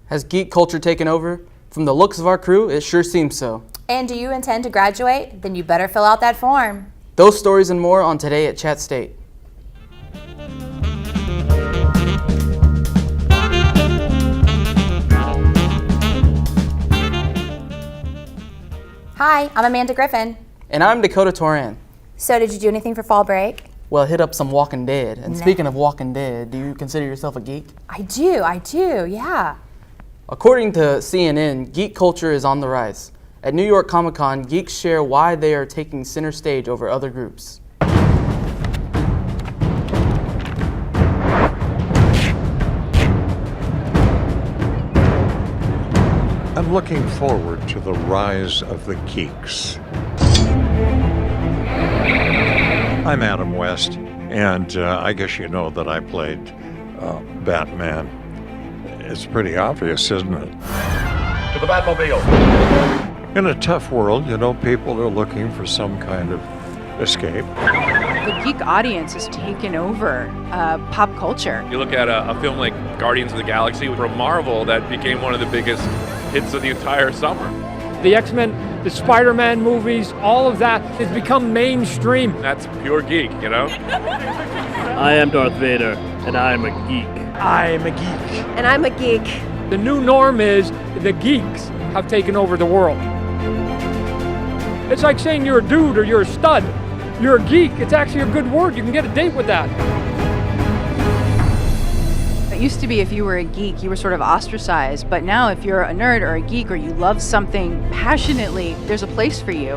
Has geek culture taken over? From the looks of our crew, it sure seems so. And do you intend to graduate? Then you better fill out that form. Those stories and more on Today at ChattState. Hi, I'm Amanda Griffin. And I'm Dakota Toran. So did you do anything for fall break? Well, hit up some Walking Dead. And speaking of Walking Dead, do you consider yourself a geek? I do, yeah. According to CNN, geek culture is on the rise. At New York Comic Con, geeks share why they are taking center stage over other groups. I'm looking forward to the rise of the geeks. I'm Adam West, and I guess you know that I played Batman. It's pretty obvious, isn't it? To the Batmobile. In a tough world, you know, people are looking for some kind of escape. The geek audience has taken over pop culture. You look at a film like Guardians of the Galaxy from Marvel that became one of the biggest hits of the entire summer. The X-Men, the Spider-Man movies, all of that has become mainstream. That's pure geek, you know? I am Darth Vader, and I'm a geek. I'm a geek. And I'm a geek. The new norm is the geeks have taken over the world. It's like saying you're a dude or you're a stud. You're a geek. It's actually a good word. You can get a date with that. It used to be if you were a geek, you were sort of ostracized. But now if you're a nerd or a geek or you love something passionately, there's a place for you.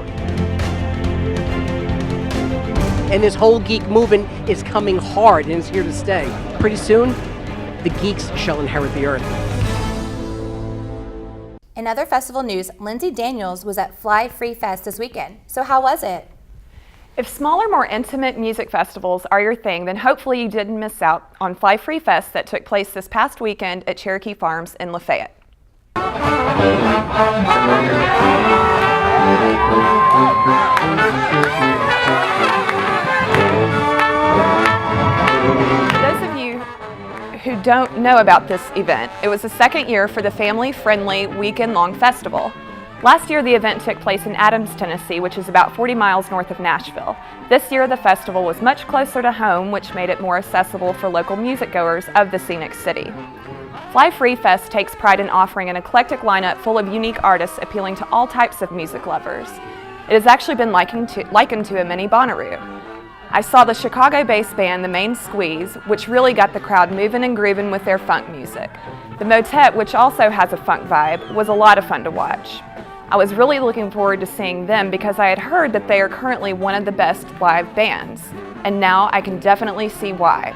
And this whole geek movement is coming hard and it's here to stay. Pretty soon, the geeks shall inherit the earth. In other festival news, Lindsay Daniels was at Fly Free Fest this weekend. So how was it? If smaller, more intimate music festivals are your thing, then hopefully you didn't miss out on Fly Free Fest that took place this past weekend at Cherokee Farms in Lafayette. Who don't know about this event, it was the second year for the family-friendly weekend-long festival. Last year, the event took place in Adams, Tennessee, which is about 40 miles north of Nashville. This year, the festival was much closer to home, which made it more accessible for local music goers of the scenic city. Fly Free Fest takes pride in offering an eclectic lineup full of unique artists appealing to all types of music lovers. It has actually been likened to a mini Bonnaroo. I saw the Chicago-based band The Main Squeeze, which really got the crowd moving and grooving with their funk music. The Motet, which also has a funk vibe, was a lot of fun to watch. I was really looking forward to seeing them because I had heard that they are currently one of the best live bands, and now I can definitely see why.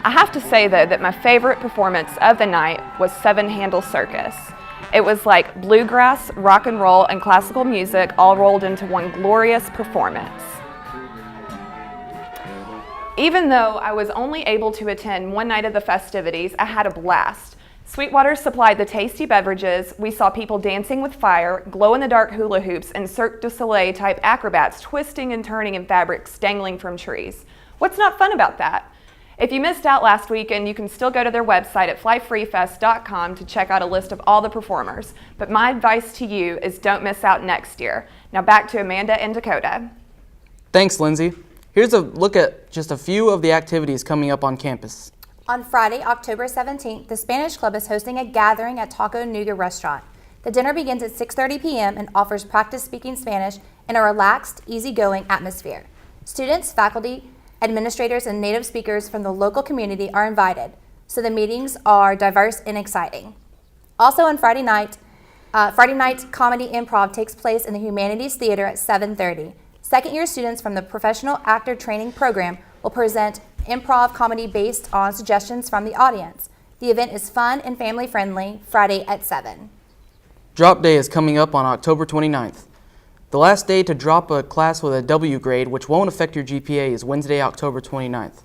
I have to say though that my favorite performance of the night was Seven Handle Circus. It was like bluegrass, rock and roll, and classical music all rolled into one glorious performance. Even though I was only able to attend one night of the festivities, I had a blast. Sweetwater supplied the tasty beverages, we saw people dancing with fire, glow-in-the-dark hula hoops, and Cirque du Soleil type acrobats twisting and turning in fabrics dangling from trees. What's not fun about that? If you missed out last weekend, you can still go to their website at flyfreefest.com to check out a list of all the performers. But my advice to you is don't miss out next year. Now back to Amanda and Dakota. Thanks, Lindsay. Here's a look at just a few of the activities coming up on campus. On Friday, October 17th, the Spanish Club is hosting a gathering at Taco Nuga Restaurant. The dinner begins at 6:30 p.m. and offers practice speaking Spanish in a relaxed, easygoing atmosphere. Students, faculty, administrators, and native speakers from the local community are invited, so the meetings are diverse and exciting. Also on Friday night comedy improv takes place in the Humanities Theater at 7:30. Second-year students from the Professional Actor Training Program will present improv comedy based on suggestions from the audience. The event is fun and family-friendly, Friday at 7. Drop Day is coming up on October 29th. The last day to drop a class with a W grade, which won't affect your GPA, is Wednesday, October 29th.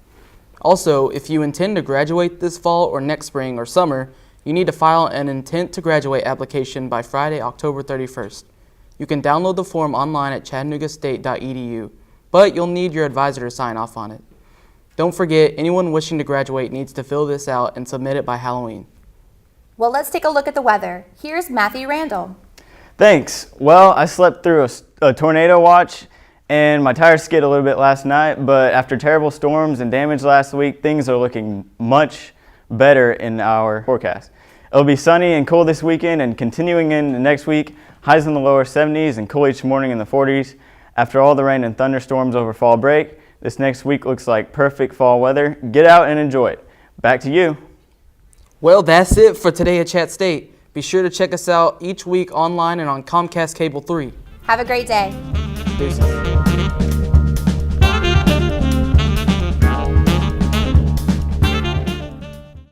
Also, if you intend to graduate this fall or next spring or summer, you need to file an intent to graduate application by Friday, October 31st. You can download the form online at chattanoogastate.edu, but you'll need your advisor to sign off on it. Don't forget, anyone wishing to graduate needs to fill this out and submit it by Halloween. Well, let's take a look at the weather. Here's Matthew Randall. Thanks. Well, I slept through a tornado watch and my tires skid a little bit last night, but after terrible storms and damage last week, things are looking much better in our forecast. It'll be sunny and cool this weekend and continuing in next week, highs in the lower 70s and cool each morning in the 40s. After all the rain and thunderstorms over fall break, this next week looks like perfect fall weather. Get out and enjoy it. Back to you. Well, that's it for Today at ChattState. Be sure to check us out each week online and on Comcast Cable 3. Have a great day. Deuces.